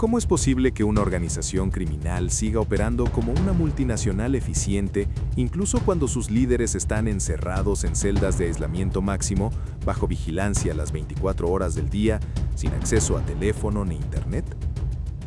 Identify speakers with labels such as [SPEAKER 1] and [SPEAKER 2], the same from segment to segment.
[SPEAKER 1] ¿Cómo es posible que una organización criminal siga operando como una multinacional eficiente, incluso cuando sus líderes están encerrados en celdas de aislamiento máximo, bajo vigilancia las 24 horas del día, sin acceso a teléfono ni internet?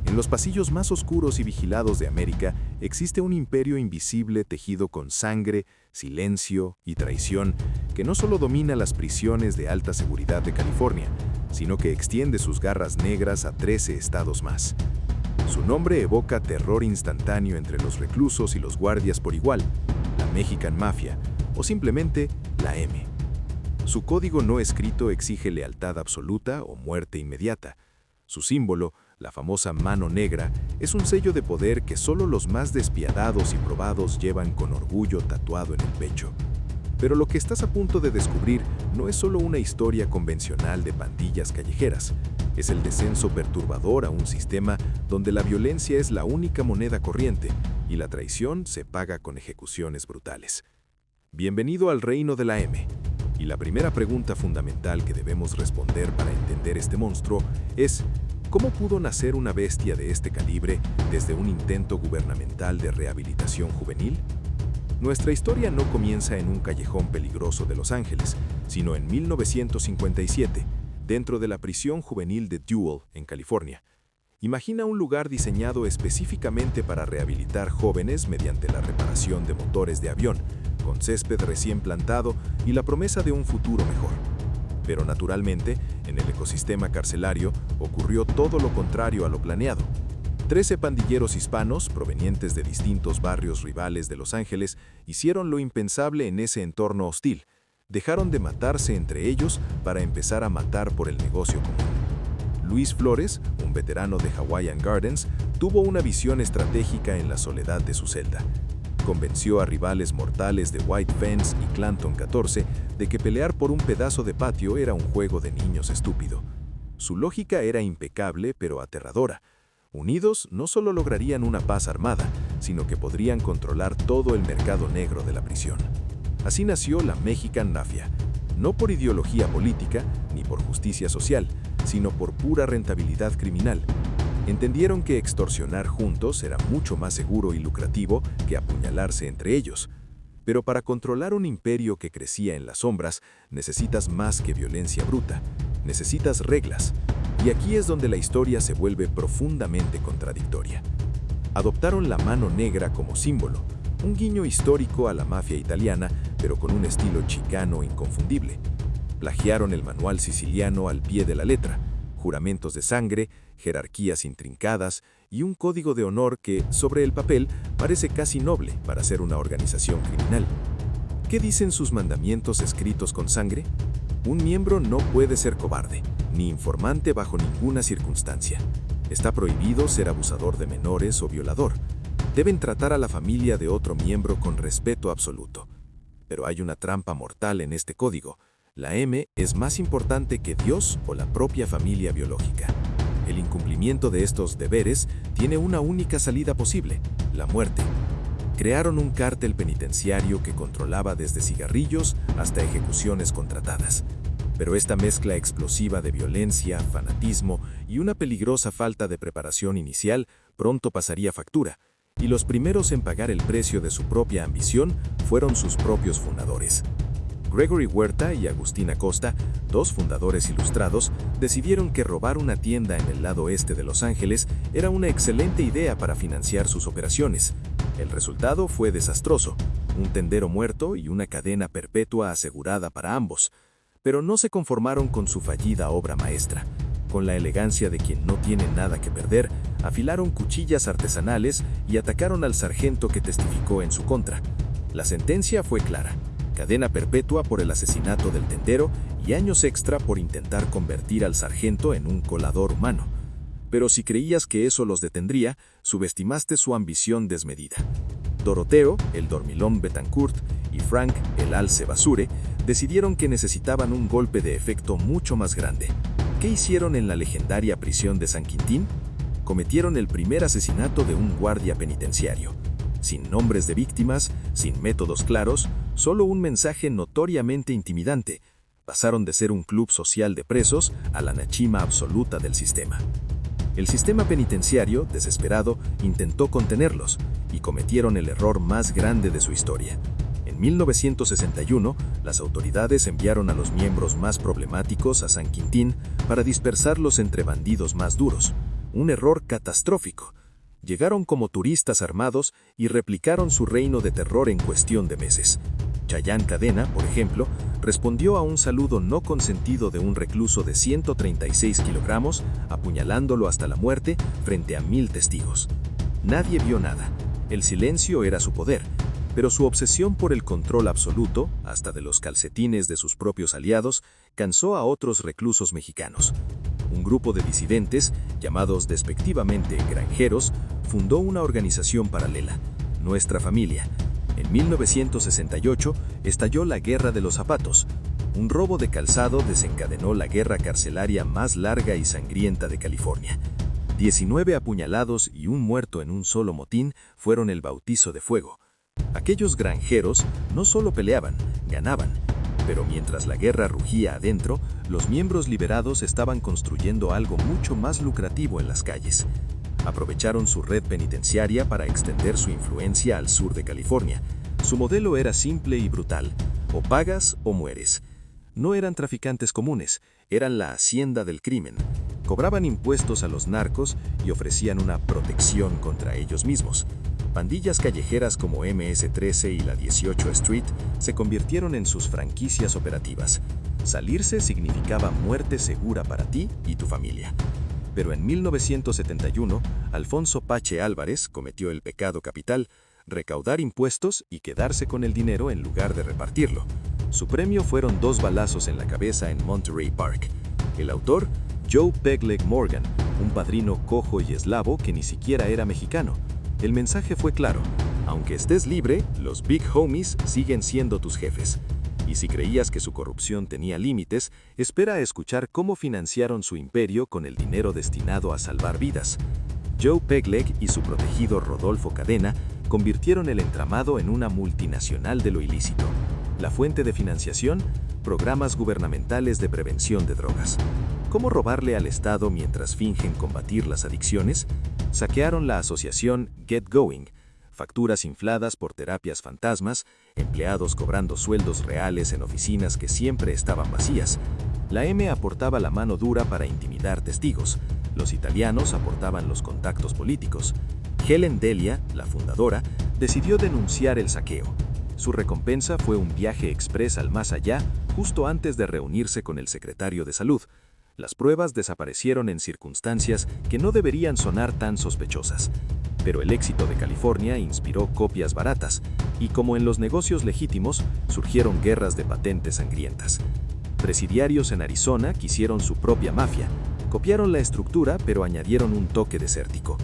[SPEAKER 1] En los pasillos más oscuros y vigilados de América existe un imperio invisible tejido con sangre, silencio y traición que no solo domina las prisiones de alta seguridad de California, sino que extiende sus garras negras a 13 estados más. Su nombre evoca terror instantáneo entre los reclusos y los guardias por igual, la Mexican Mafia, o simplemente la M. Su código no escrito exige lealtad absoluta o muerte inmediata. Su símbolo, la famosa mano negra, es un sello de poder que solo los más despiadados y probados llevan con orgullo tatuado en el pecho. Pero lo que estás a punto de descubrir no es solo una historia convencional de pandillas callejeras, es el descenso perturbador a un sistema donde la violencia es la única moneda corriente y la traición se paga con ejecuciones brutales. Bienvenido al reino de la M. Y la primera pregunta fundamental que debemos responder para entender este monstruo es: ¿cómo pudo nacer una bestia de este calibre desde un intento gubernamental de rehabilitación juvenil? Nuestra historia no comienza en un callejón peligroso de Los Ángeles, sino en 1957, dentro de la prisión juvenil de Dewey, en California. Imagina un lugar diseñado específicamente para rehabilitar jóvenes mediante la reparación de motores de avión, con césped recién plantado y la promesa de un futuro mejor. Pero naturalmente, en el ecosistema carcelario ocurrió todo lo contrario a lo planeado. 13 pandilleros hispanos, provenientes de distintos barrios rivales de Los Ángeles, hicieron lo impensable en ese entorno hostil. Dejaron de matarse entre ellos para empezar a matar por el negocio común. Luis Flores, un veterano de Hawaiian Gardens, tuvo una visión estratégica en la soledad de su celda. Convenció a rivales mortales de White Fence y Clanton 14 de que pelear por un pedazo de patio era un juego de niños estúpido. Su lógica era impecable pero aterradora. Unidos, no solo lograrían una paz armada, sino que podrían controlar todo el mercado negro de la prisión. Así nació la Mexican Mafia, no por ideología política ni por justicia social, sino por pura rentabilidad criminal. Entendieron que extorsionar juntos era mucho más seguro y lucrativo que apuñalarse entre ellos. Pero para controlar un imperio que crecía en las sombras, necesitas más que violencia bruta, necesitas reglas. Y aquí es donde la historia se vuelve profundamente contradictoria. Adoptaron la mano negra como símbolo, un guiño histórico a la mafia italiana, pero con un estilo chicano inconfundible. Plagiaron el manual siciliano al pie de la letra, juramentos de sangre, jerarquías intrincadas y un código de honor que, sobre el papel, parece casi noble para ser una organización criminal. ¿Qué dicen sus mandamientos escritos con sangre? Un miembro no puede ser cobarde, ni informante bajo ninguna circunstancia. Está prohibido ser abusador de menores o violador. Deben tratar a la familia de otro miembro con respeto absoluto. Pero hay una trampa mortal en este código. La M es más importante que Dios o la propia familia biológica. El incumplimiento de estos deberes tiene una única salida posible: la muerte. Crearon un cártel penitenciario que controlaba desde cigarrillos hasta ejecuciones contratadas. Pero esta mezcla explosiva de violencia, fanatismo y una peligrosa falta de preparación inicial pronto pasaría factura, y los primeros en pagar el precio de su propia ambición fueron sus propios fundadores. Gregory Huerta y Agustín Acosta, dos fundadores ilustrados, decidieron que robar una tienda en el lado este de Los Ángeles era una excelente idea para financiar sus operaciones. El resultado fue desastroso: un tendero muerto y una cadena perpetua asegurada para ambos. Pero no se conformaron con su fallida obra maestra. Con la elegancia de quien no tiene nada que perder, afilaron cuchillas artesanales y atacaron al sargento que testificó en su contra. La sentencia fue clara: cadena perpetua por el asesinato del tendero y años extra por intentar convertir al sargento en un colador humano. Pero si creías que eso los detendría, subestimaste su ambición desmedida. Doroteo, el dormilón Betancourt, y Frank, el alce Basure, decidieron que necesitaban un golpe de efecto mucho más grande. ¿Qué hicieron en la legendaria prisión de San Quintín? Cometieron el primer asesinato de un guardia penitenciario. Sin nombres de víctimas, sin métodos claros, solo un mensaje notoriamente intimidante. Pasaron de ser un club social de presos a la nachima absoluta del sistema.
[SPEAKER 2] El sistema penitenciario, desesperado, intentó contenerlos y cometieron el error más grande de su historia. En 1961, las autoridades enviaron a los miembros más problemáticos a San Quintín para dispersarlos entre bandidos más duros. Un error catastrófico. Llegaron como turistas armados y replicaron su reino de terror en cuestión de meses. Chayán Cadena, por ejemplo, respondió a un saludo no consentido de un recluso de 136 kilogramos, apuñalándolo hasta la muerte frente a 1000 testigos. Nadie vio nada. El silencio era su poder, pero su obsesión por el control absoluto, hasta de los calcetines de sus propios aliados, cansó a otros reclusos mexicanos. Un grupo de disidentes, llamados despectivamente granjeros, fundó una organización paralela, Nuestra Familia. En 1968 estalló la Guerra de los Zapatos. Un robo de calzado desencadenó la guerra carcelaria más larga y sangrienta de California. 19 apuñalados y un muerto en un solo motín fueron el bautizo de fuego. Aquellos granjeros no solo peleaban, ganaban. Pero mientras la guerra rugía adentro, los miembros liberados estaban construyendo algo mucho más lucrativo en las calles. Aprovecharon su red penitenciaria para extender su influencia al sur de California. Su modelo era simple y brutal: o pagas o mueres. No eran traficantes comunes, eran la hacienda del crimen. Cobraban impuestos a los narcos y ofrecían una protección contra ellos mismos. Pandillas callejeras como MS-13 y la 18 Street se convirtieron en sus franquicias operativas. Salirse significaba muerte segura para ti y tu familia. Pero en 1971, Alfonso Pache Álvarez cometió el pecado capital: recaudar impuestos y quedarse con el dinero en lugar de repartirlo. Su premio fueron 2 balazos en la cabeza en Monterey Park. El autor, Joe Pegleg Morgan, un padrino cojo y eslavo que ni siquiera era mexicano. El mensaje fue claro: aunque estés libre, los Big Homies siguen siendo tus jefes. Y si creías que su corrupción tenía límites, espera a escuchar cómo financiaron su imperio con el dinero destinado a salvar vidas. Joe Pegleg y su protegido Rodolfo Cadena convirtieron el entramado en una multinacional de lo ilícito. La fuente de financiación: programas gubernamentales de prevención de drogas. ¿Cómo robarle al Estado mientras fingen combatir las adicciones? Saquearon la asociación Get Going, facturas infladas por terapias fantasmas, empleados cobrando sueldos reales en oficinas que siempre estaban vacías. La M aportaba la mano dura para intimidar testigos. Los italianos aportaban los contactos políticos. Helen Delia, la fundadora, decidió denunciar el saqueo. Su recompensa fue un viaje express al más allá, justo antes de reunirse con el secretario de Salud. Las pruebas desaparecieron en circunstancias que no deberían sonar tan sospechosas. Pero el éxito de California inspiró copias baratas, y como en los negocios legítimos, surgieron guerras de patentes sangrientas. Presidiarios en Arizona quisieron su propia mafia. Copiaron la estructura, pero añadieron un toque desértico.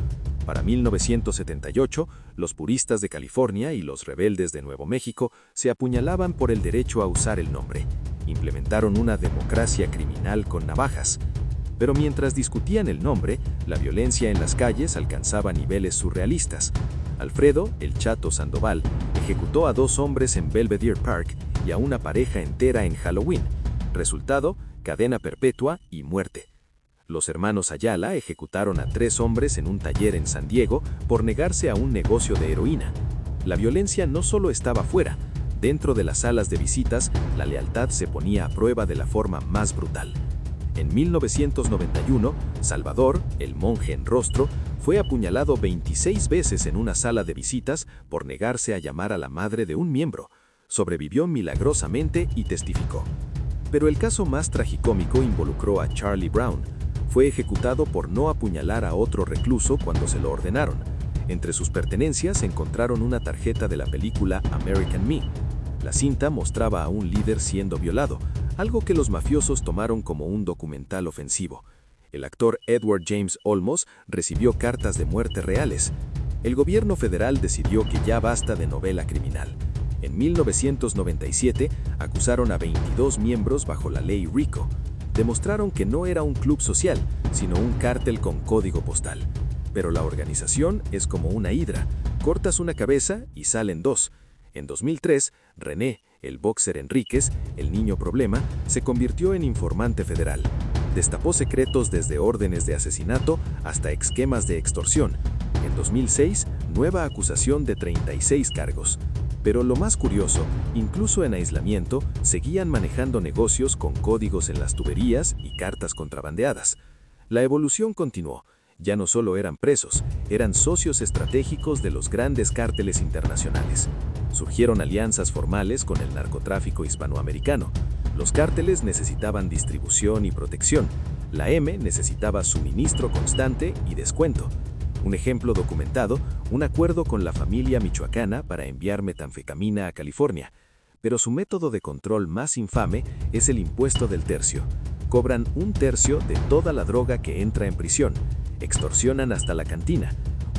[SPEAKER 2] Para 1978, los puristas de California y los rebeldes de Nuevo México se apuñalaban por el derecho a usar el nombre. Implementaron una democracia criminal con navajas. Pero mientras discutían el nombre, la violencia en las calles alcanzaba niveles surrealistas. Alfredo, el Chato Sandoval, ejecutó a 2 hombres en Belvedere Park y a una pareja entera en Halloween. Resultado: cadena perpetua y muerte. Los hermanos Ayala ejecutaron a 3 hombres en un taller en San Diego por negarse a un negocio de heroína. La violencia no solo estaba fuera. Dentro de las salas de visitas, la lealtad se ponía a prueba de la forma más brutal. En 1991, Salvador, el monje en rostro, fue apuñalado 26 veces en una sala de visitas por negarse a llamar a la madre de un miembro. Sobrevivió milagrosamente y testificó. Pero el caso más tragicómico involucró a Charlie Brown. Fue ejecutado por no apuñalar a otro recluso cuando se lo ordenaron. Entre sus pertenencias encontraron una tarjeta de la película American Me. La cinta mostraba a un líder siendo violado, algo que los mafiosos tomaron como un documental ofensivo. El actor Edward James Olmos recibió cartas de muerte reales. El gobierno federal decidió que ya basta de novela criminal. En 1997 acusaron a 22 miembros bajo la ley RICO. Demostraron que no era un club social, sino un cártel con código postal. Pero la organización es como una hidra: cortas una cabeza y salen 2. En 2003, René, el boxer Enríquez, el niño problema, se convirtió en informante federal. Destapó secretos desde órdenes de asesinato hasta esquemas de extorsión. En 2006, nueva acusación de 36 cargos. Pero lo más curioso, incluso en aislamiento, seguían manejando negocios con códigos en las tuberías y cartas contrabandeadas. La evolución continuó. Ya no solo eran presos, eran socios estratégicos de los grandes cárteles internacionales. Surgieron alianzas formales con el narcotráfico hispanoamericano. Los cárteles necesitaban distribución y protección. La M necesitaba suministro constante y descuento. Un ejemplo documentado, un acuerdo con la familia michoacana para enviar metanfetamina a California. Pero su método de control más infame es el impuesto del tercio. Cobran 1/3 de toda la droga que entra en prisión. Extorsionan hasta la cantina.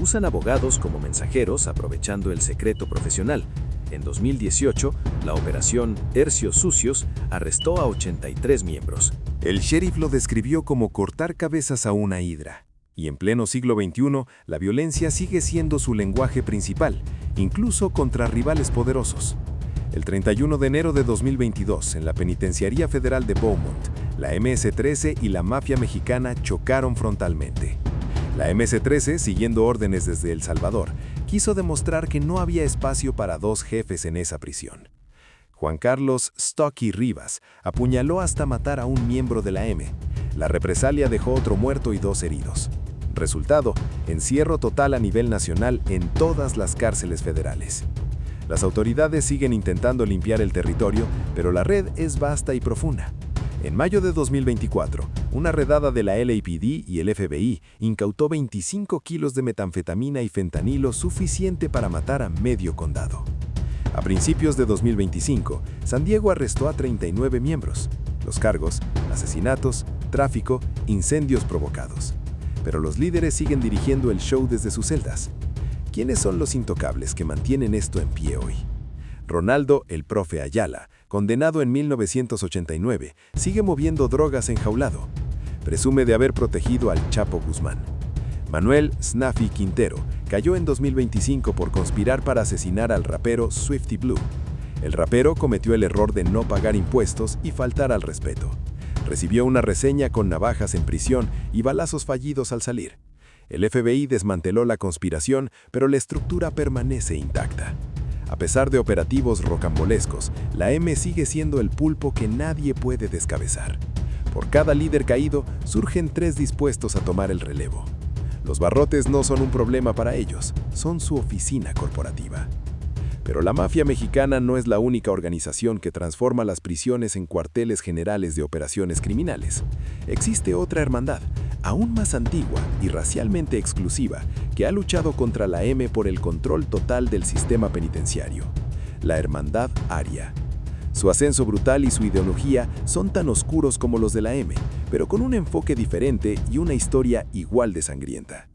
[SPEAKER 2] Usan abogados como mensajeros aprovechando el secreto profesional. En 2018, la operación Tercios Sucios arrestó a 83 miembros.
[SPEAKER 1] El sheriff lo describió como cortar cabezas a una hidra. Y en pleno siglo XXI, la violencia sigue siendo su lenguaje principal, incluso contra rivales poderosos. El 31 de enero de 2022, en la Penitenciaría Federal de Beaumont, la MS-13 y la mafia mexicana chocaron frontalmente. La MS-13, siguiendo órdenes desde El Salvador, quiso demostrar que no había espacio para dos jefes en esa prisión. Juan Carlos Stocky Rivas apuñaló hasta matar a un miembro de la M. La represalia dejó otro muerto y 2 heridos. Resultado, encierro total a nivel nacional en todas las cárceles federales. Las autoridades siguen intentando limpiar el territorio, pero la red es vasta y profunda. En mayo de 2024, una redada de la LAPD y el FBI incautó 25 kilos de metanfetamina y fentanilo suficiente para matar a medio condado. A principios de 2025, San Diego arrestó a 39 miembros. Los cargos: asesinatos, tráfico, incendios provocados. Pero los líderes siguen dirigiendo el show desde sus celdas. ¿Quiénes son los intocables que mantienen esto en pie hoy? Ronaldo "el Profe" Ayala, condenado en 1989, sigue moviendo drogas enjaulado. Presume de haber protegido al Chapo Guzmán. Manuel "Snaffy" Quintero cayó en 2025 por conspirar para asesinar al rapero Swifty Blue. El rapero cometió el error de no pagar impuestos y faltar al respeto. Recibió una reseña con navajas en prisión y balazos fallidos al salir. El FBI desmanteló la conspiración, pero la estructura permanece intacta. A pesar de operativos rocambolescos, la M sigue siendo el pulpo que nadie puede descabezar. Por cada líder caído, surgen 3 dispuestos a tomar el relevo. Los barrotes no son un problema para ellos, son su oficina corporativa. Pero la mafia mexicana no es la única organización que transforma las prisiones en cuarteles generales de operaciones criminales. Existe otra hermandad, aún más antigua y racialmente exclusiva, que ha luchado contra la M por el control total del sistema penitenciario: la Hermandad Aria. Su ascenso brutal y su ideología son tan oscuros como los de la M, pero con un enfoque diferente y una historia igual de sangrienta.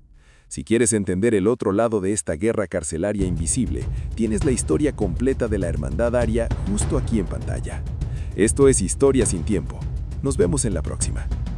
[SPEAKER 1] Si quieres entender el otro lado de esta guerra carcelaria invisible, tienes la historia completa de la Hermandad Aria justo aquí en pantalla. Esto es Historia sin Tiempo. Nos vemos en la próxima.